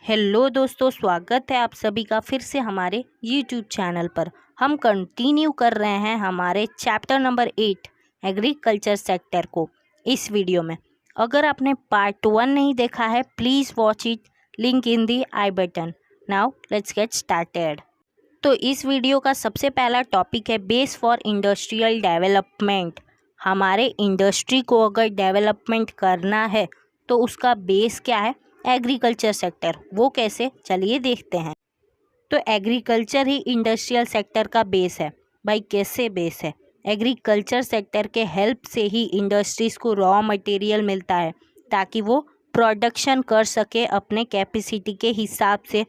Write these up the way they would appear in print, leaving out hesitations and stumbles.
Hello दोस्तों, स्वागत है आप सभी का फिर से हमारे YouTube चैनल पर। हम कंटिन्यू कर रहे हैं हमारे चैप्टर नंबर 8 एग्रीकल्चर सेक्टर को इस वीडियो में। अगर आपने पार्ट 1 नहीं देखा है, please watch it, link in the I button. Now let's get started. तो इस वीडियो का सबसे पहला टॉपिक है बेस फॉर इंडस्ट्रियल डेवलपमेंट। हमारे इंडस्ट्री को अगर डेवलपमेंट करना है तो उसका बेस क्या है? Agriculture sector. वो कैसे, चलिए देखते हैं। तो एग्रीकल्चर ही इंडस्ट्रियल सेक्टर का बेस है। भाई कैसे बेस है? एग्रीकल्चर सेक्टर के हेल्प से ही इंडस्ट्रीज़ को रॉ मटेरियल मिलता है ताकि वो प्रोडक्शन कर सके अपने कैपेसिटी के हिसाब से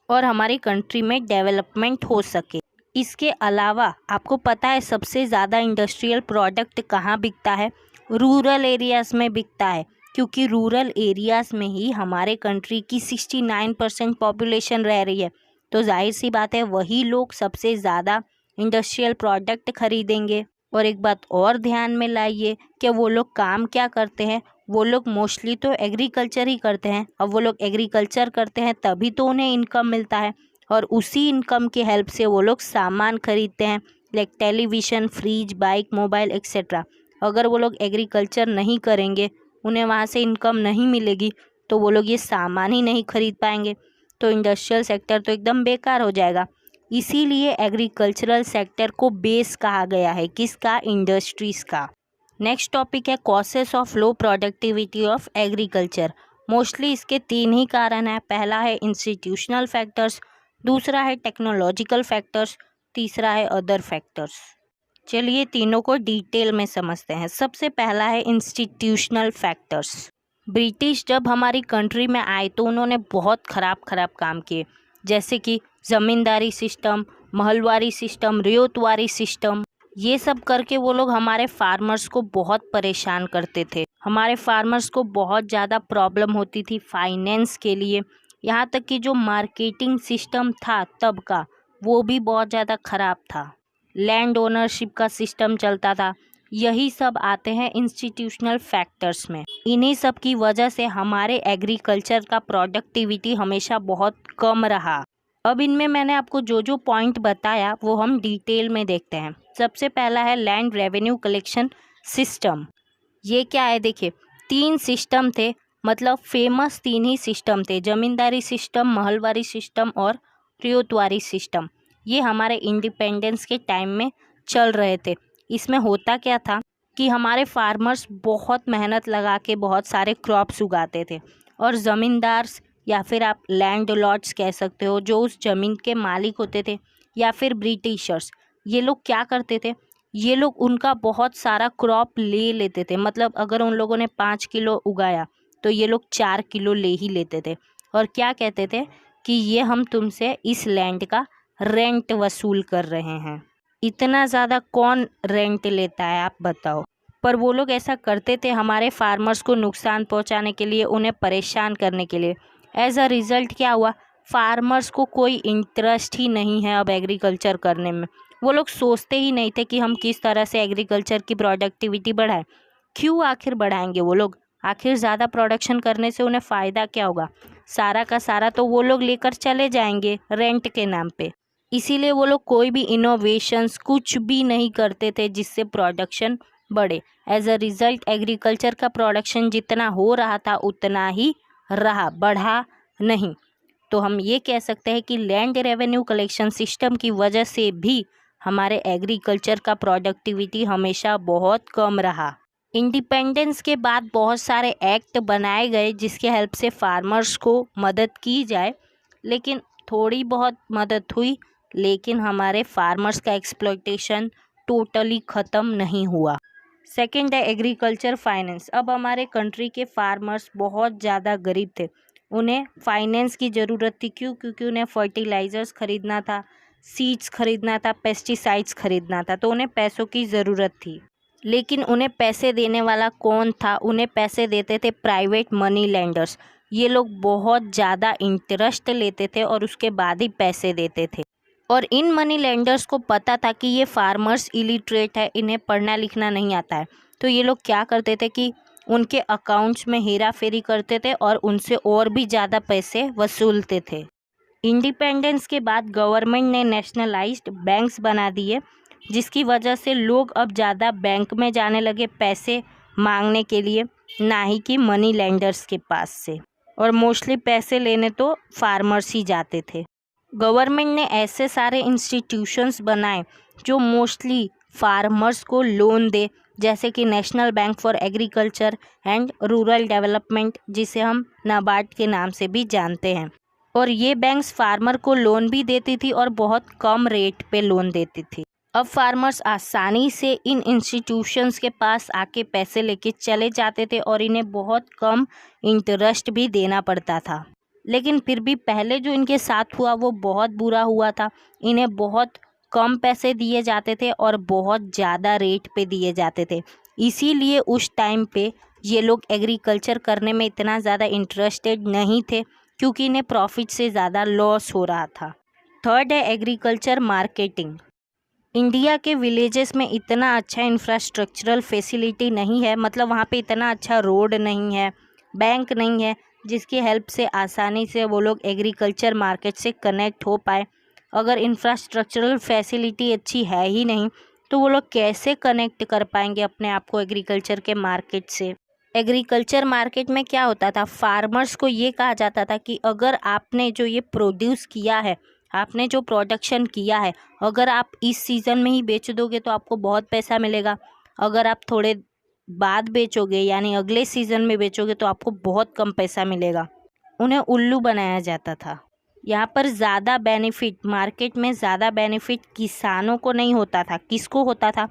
और हमारी कंट्री में डेवलपमेंट हो सके। इसके अलावा आपको पता है सबसे ज़्यादा इंडस्ट्रियल प्रोडक्ट कहाँ बिकता है? रूरल एरियाज़ में बिकता है, क्योंकि रूरल एरियाज़ में ही हमारे कंट्री की 69% पॉपुलेशन रह रही है। तो जाहिर सी बात है वही लोग सबसे ज़्यादा इंडस्ट्रियल प्रोडक्ट खरीदेंगे। और एक बात और ध्यान में लाइए कि वो लोग काम क्या करते हैं। वो लोग मोस्टली तो एग्रीकल्चर ही करते हैं। अब वो लोग एग्रीकल्चर करते हैं तभी तो उन्हें इनकम मिलता है, और उसी इनकम के हेल्प से वो लोग सामान खरीदते हैं, like television, fridge, bike, mobile etcetera. अगर वो लोग एग्रीकल्चर नहीं करेंगे, उन्हें वहाँ से इनकम नहीं मिलेगी, तो वो लोग ये सामान ही नहीं खरीद पाएंगे। तो इंडस्ट्रियल सेक्टर तो एकदम बेकार हो जाएगा। इसीलिए एग्रीकल्चरल सेक्टर को बेस कहा गया है। किसका? इंडस्ट्रीज़ का। नेक्स्ट टॉपिक है causes of low productivity of agriculture. Mostly इसके 3 ही कारण हैं। पहला है इंस्टीट्यूशनल फैक्टर्स, दूसरा है टेक्नोलॉजिकल फैक्टर्स, तीसरा है अदर फैक्टर्स। चलिए तीनों को डिटेल में समझते हैं। सबसे पहला है इंस्टीट्यूशनल फैक्टर्स। ब्रिटिश जब हमारी कंट्री में आए तो उन्होंने बहुत ख़राब काम किए, जैसे कि ज़मींदारी system, Mahalwari system, ryotwari system. ये सब करके वो लोग हमारे फार्मर्स को बहुत परेशान करते थे। हमारे फार्मर्स को बहुत ज़्यादा प्रॉब्लम होती थी फाइनेंस के लिए। यहाँ तक कि जो मार्केटिंग सिस्टम था तब का, वो भी बहुत ज़्यादा ख़राब था। लैंड ओनरशिप का सिस्टम चलता था। यही सब आते हैं इंस्टीट्यूशनल फैक्टर्स में। इन्हीं सब की वजह से हमारे एग्रीकल्चर का प्रोडक्टिविटी हमेशा बहुत कम रहा। अब इनमें मैंने आपको जो जो पॉइंट बताया वो हम डिटेल में देखते हैं। सबसे पहला है लैंड रेवेन्यू कलेक्शन सिस्टम। ये क्या है? देखिए 3 सिस्टम थे, मतलब फेमस 3 ही सिस्टम थे, ज़मींदारी सिस्टम, महलवारी सिस्टम और रियोतवारी सिस्टम। ये हमारे इंडिपेंडेंस के टाइम में चल रहे थे। इसमें होता क्या था कि हमारे फार्मर्स बहुत मेहनत लगा के बहुत सारे क्रॉप्स उगाते थे, और ज़मींदार्स या फिर आप लैंड लॉर्ड्स कह सकते हो, जो उस ज़मीन के मालिक होते थे, या फिर ब्रिटिशर्स, ये लोग क्या करते थे? ये लोग उनका बहुत सारा क्रॉप ले लेते थे। मतलब अगर उन लोगों ने 5 किलो उगाया तो ये लोग 4 किलो ले ही लेते थे, और क्या कहते थे कि ये हम तुमसे इस लैंड का रेंट वसूल कर रहे हैं। इतना ज़्यादा कौन रेंट लेता है, आप बताओ? पर वो लोग ऐसा करते थे हमारे फार्मर्स को नुकसान पहुंचाने के लिए, उन्हें परेशान करने के लिए। एज अ रिज़ल्ट क्या हुआ? फार्मर्स को कोई इंटरेस्ट ही नहीं है अब एग्रीकल्चर करने में। वो लोग सोचते ही नहीं थे कि हम किस तरह से एग्रीकल्चर की प्रोडक्टिविटी बढ़ाएं। क्यों आखिर बढ़ाएंगे वो लोग? आखिर ज़्यादा प्रोडक्शन करने से उन्हें फ़ायदा क्या होगा? सारा का सारा तो वो लोग लेकर चले जाएंगे रेंट के नाम पे। इसीलिए वो लोग कोई भी इनोवेशंस कुछ भी नहीं करते थे जिससे प्रोडक्शन बढ़े। एज अ रिज़ल्ट एग्रीकल्चर का प्रोडक्शन जितना हो रहा था उतना ही रहा, बढ़ा नहीं। तो हम ये कह सकते हैं कि लैंड रेवेन्यू कलेक्शन सिस्टम की वजह से भी हमारे एग्रीकल्चर का प्रोडक्टिविटी हमेशा बहुत कम रहा। इंडिपेंडेंस के बाद बहुत सारे एक्ट बनाए गए जिसके हेल्प से फार्मर्स को मदद की जाए, लेकिन थोड़ी बहुत मदद हुई, लेकिन हमारे फार्मर्स का एक्सप्लॉयटेशन टोटली ख़त्म नहीं हुआ। सेकंड है एग्रीकल्चर फाइनेंस। अब हमारे कंट्री के फार्मर्स बहुत ज़्यादा गरीब थे, उन्हें फाइनेंस की ज़रूरत थी। क्यों? क्योंकि उन्हें फर्टिलाइज़र्स ख़रीदना था, सीड्स खरीदना था, पेस्टिसाइड्स खरीदना था, तो उन्हें पैसों की ज़रूरत थी। लेकिन उन्हें पैसे देने वाला कौन था? उन्हें पैसे देते थे प्राइवेट मनी लेंडर्स। ये लोग बहुत ज़्यादा इंटरेस्ट लेते थे और उसके बाद ही पैसे देते थे। और इन मनी लेंडर्स को पता था कि ये फार्मर्स इलिटरेट है, इन्हें पढ़ना लिखना नहीं आता है। तो ये लोग क्या करते थे कि उनके अकाउंट्स में हेरा फेरी करते थे और उनसे और भी ज़्यादा पैसे वसूलते थे। इंडिपेंडेंस के बाद गवर्नमेंट ने नेशनलाइज्ड बैंक्स बना दिए, जिसकी वजह से लोग अब ज़्यादा बैंक में जाने लगे पैसे मांगने के लिए, ना ही कि मनी लेंडर्स के पास से। और मोस्टली पैसे लेने तो फार्मर्स ही जाते थे। गवर्नमेंट ने ऐसे सारे इंस्टीट्यूशंस बनाए जो मोस्टली फार्मर्स को लोन दे, जैसे कि national bank for agriculture and rural development, जिसे हम नाबार्ड के नाम से भी जानते हैं। और ये बैंक्स फार्मर को लोन भी देती थी और बहुत कम रेट पे लोन देती थी। अब फार्मर्स आसानी से इन इंस्टीट्यूशंस के पास आके पैसे लेके चले जाते थे और इन्हें बहुत कम इंटरेस्ट भी देना पड़ता था। लेकिन फिर भी पहले जो इनके साथ हुआ वो बहुत बुरा हुआ था। इन्हें बहुत कम पैसे दिए जाते थे और बहुत ज़्यादा रेट पे दिए जाते थे। इसीलिए उस टाइम पे ये लोग एग्रीकल्चर करने में इतना ज़्यादा इंटरेस्टेड नहीं थे, क्योंकि इन्हें प्रॉफिट से ज़्यादा लॉस हो रहा था। थर्ड है एग्रीकल्चर मार्केटिंग। इंडिया के विलेजेस में इतना अच्छा इंफ्रास्ट्रक्चरल फैसिलिटी नहीं है, मतलब वहाँ पे इतना अच्छा रोड नहीं है, बैंक नहीं है, जिसकी हेल्प से आसानी से वो लोग एग्रीकल्चर मार्केट से कनेक्ट हो पाए। अगर इंफ्रास्ट्रक्चरल फैसिलिटी अच्छी है ही नहीं तो वो लोग कैसे कनेक्ट कर पाएंगे अपने आप को एग्रीकल्चर के मार्केट से। एग्रीकल्चर मार्केट में क्या होता था, फार्मर्स को ये कहा जाता था कि अगर आपने जो ये प्रोड्यूस किया है, आपने जो प्रोडक्शन किया है, अगर आप इस सीज़न में ही बेच दोगे तो आपको बहुत पैसा मिलेगा। अगर आप थोड़े बाद बेचोगे यानी अगले सीज़न में बेचोगे तो आपको बहुत कम पैसा मिलेगा। उन्हें उल्लू बनाया जाता था। यहाँ पर ज़्यादा बेनिफिट, मार्केट में ज़्यादा बेनिफिट किसानों को नहीं होता था। किसको होता था?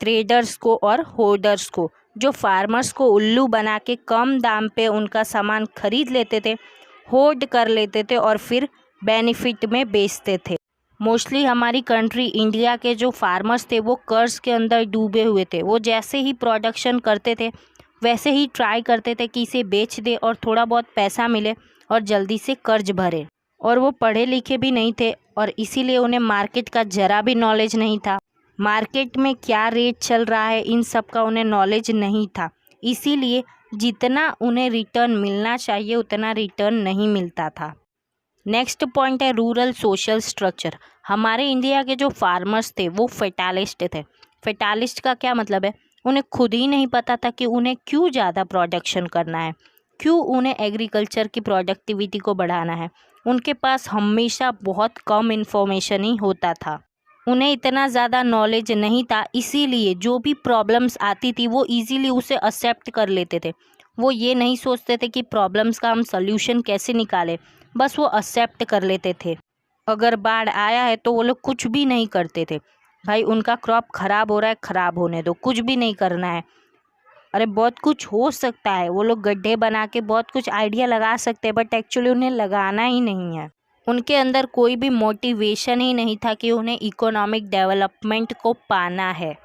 ट्रेडर्स को और होल्डर्स को, जो फार्मर्स को उल्लू बना के कम दाम पे उनका सामान खरीद लेते थे, होल्ड कर लेते थे और फिर बेनिफिट में बेचते थे। मोस्टली हमारी कंट्री इंडिया के जो फार्मर्स थे वो कर्ज के अंदर डूबे हुए थे। वो जैसे ही प्रोडक्शन करते थे वैसे ही ट्राई करते थे कि इसे बेच दे और थोड़ा बहुत पैसा मिले और जल्दी से कर्ज भरे। और वो पढ़े लिखे भी नहीं थे और इसीलिए उन्हें मार्केट का ज़रा भी नॉलेज नहीं था। मार्केट में क्या रेट चल रहा है इन सब का उन्हें नॉलेज नहीं था। इसीलिए जितना उन्हें रिटर्न मिलना चाहिए उतना रिटर्न नहीं मिलता था। नेक्स्ट पॉइंट है रूरल सोशल स्ट्रक्चर। हमारे इंडिया के जो फार्मर्स थे वो फेटालिस्ट थे। फेटालिस्ट का क्या मतलब है? उन्हें खुद ही नहीं पता था कि उन्हें क्यों ज़्यादा प्रोडक्शन करना है, क्यों उन्हें एग्रीकल्चर की प्रोडक्टिविटी को बढ़ाना है। उनके पास हमेशा बहुत कम इन्फॉर्मेशन ही होता था। उन्हें इतना ज़्यादा नॉलेज नहीं था, इसीलिए जो भी प्रॉब्लम्स आती थी वो इजीली उसे एक्सेप्ट कर लेते थे। वो ये नहीं सोचते थे कि प्रॉब्लम्स का हम सल्यूशन कैसे निकालें, बस वो एक्सेप्ट कर लेते थे। अगर बाढ़ आया है तो वो लोग कुछ भी नहीं करते थे। भाई उनका क्रॉप ख़राब हो रहा है, ख़राब होने दो, कुछ भी नहीं करना है। अरे बहुत कुछ हो सकता है, वो लोग गड्ढे बना के बहुत कुछ आइडिया लगा सकते हैं, बट एक्चुअली उन्हें लगाना ही नहीं है। उनके अंदर कोई भी मोटिवेशन ही नहीं था कि उन्हें इकोनॉमिक डेवलपमेंट को पाना है,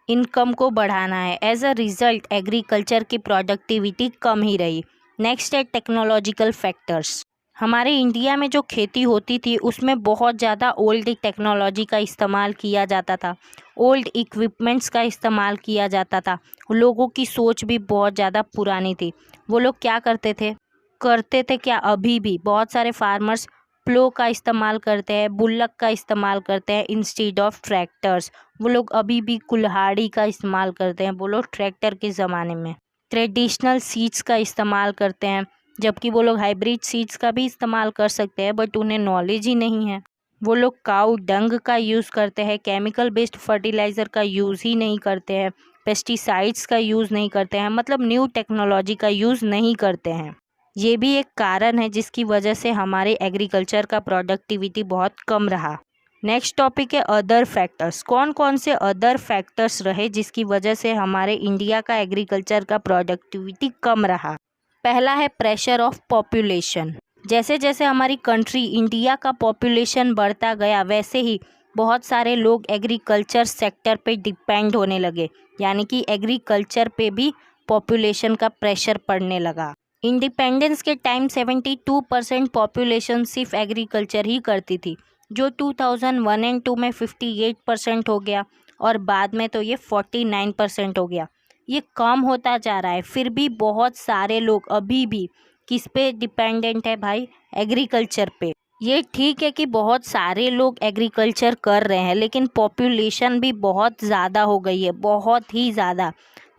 इनकम को बढ़ाना है। एज अ रिज़ल्ट एग्रीकल्चर की प्रोडक्टिविटी कम ही रही। नेक्स्ट है टेक्नोलॉजिकल फैक्टर्स। हमारे इंडिया में जो खेती होती थी उसमें बहुत ज़्यादा ओल्ड टेक्नोलॉजी का इस्तेमाल किया जाता था, ओल्ड इक्विपमेंट्स का इस्तेमाल किया जाता था। लोगों की सोच भी बहुत ज़्यादा पुरानी थी। वो लोग क्या करते थे क्या, अभी भी बहुत सारे फार्मर्स प्लो का इस्तेमाल करते हैं, बुल्लक का इस्तेमाल करते हैं इंस्टीड ऑफ ट्रैक्टर्स। वो लोग अभी भी कुल्हाड़ी का इस्तेमाल करते हैं, वो लोग ट्रैक्टर के ज़माने में। ट्रेडिशनल सीड्स का इस्तेमाल करते हैं, जबकि वो लोग हाइब्रिड सीड्स का भी इस्तेमाल कर सकते हैं, बट उन्हें नॉलेज ही नहीं है। वो लोग काऊ डंग का यूज़ करते हैं, केमिकल बेस्ड फर्टिलाइज़र का यूज़ ही नहीं करते हैं, पेस्टिसाइड्स का यूज़ नहीं करते हैं, मतलब न्यू टेक्नोलॉजी का यूज़ नहीं करते हैं। ये भी एक कारण है जिसकी वजह से हमारे एग्रीकल्चर का प्रोडक्टिविटी बहुत कम रहा। नेक्स्ट टॉपिक है अदर फैक्टर्स। कौन कौन से अदर फैक्टर्स रहे जिसकी वजह से हमारे इंडिया का एग्रीकल्चर का प्रोडक्टिविटी कम रहा? पहला है प्रेशर ऑफ पॉपुलेशन। जैसे जैसे हमारी कंट्री इंडिया का पॉपुलेशन बढ़ता गया वैसे ही बहुत सारे लोग एग्रीकल्चर सेक्टर पे डिपेंड होने लगे, यानी कि एग्रीकल्चर पे भी पॉपुलेशन का प्रेशर पड़ने लगा। इंडिपेंडेंस के टाइम 72% पॉपुलेशन सिर्फ एग्रीकल्चर ही करती थी, जो 2001 एंड 2 में 58% हो गया और बाद में तो ये 49% हो गया। ये कम होता जा रहा है, फिर भी बहुत सारे लोग अभी भी किस पे डिपेंडेंट है भाई, एग्रीकल्चर पे। ये ठीक है कि बहुत सारे लोग एग्रीकल्चर कर रहे हैं, लेकिन पॉपुलेशन भी बहुत ज़्यादा हो गई है, बहुत ही ज़्यादा,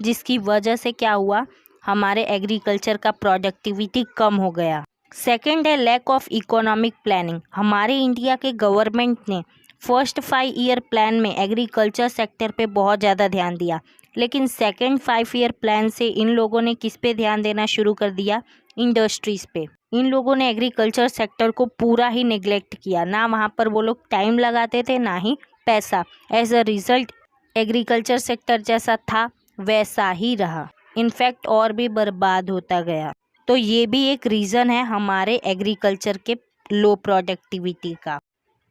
जिसकी वजह से क्या हुआ, हमारे एग्रीकल्चर का प्रोडक्टिविटी कम हो गया। सेकंड है लैक ऑफ इकोनॉमिक प्लानिंग। हमारे इंडिया के गवर्नमेंट ने फर्स्ट 5 ईयर प्लान में एग्रीकल्चर सेक्टर पे बहुत ज़्यादा ध्यान दिया, लेकिन सेकंड 5 ईयर प्लान से इन लोगों ने किस पे ध्यान देना शुरू कर दिया, इंडस्ट्रीज़ पे। इन लोगों ने एग्रीकल्चर सेक्टर को पूरा ही निगलेक्ट किया, ना वहाँ पर वो लोग टाइम लगाते थे ना ही पैसा। As a result agriculture sector जैसा था वैसा ही रहा, इनफैक्ट और भी बर्बाद होता गया। तो ये भी एक रीज़न है हमारे एग्रीकल्चर के लो प्रोडक्टिविटी का।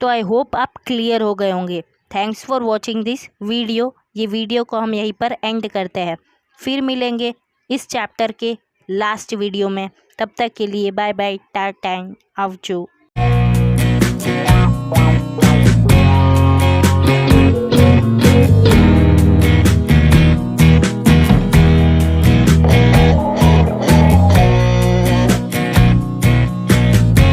तो आई होप आप क्लियर हो गए होंगे। Thanks for watching this video. ये वीडियो को हम यहीं पर एंड करते हैं, फिर मिलेंगे इस चैप्टर के लास्ट वीडियो में। तब तक के लिए बाय बाय, टाटा, आवजो।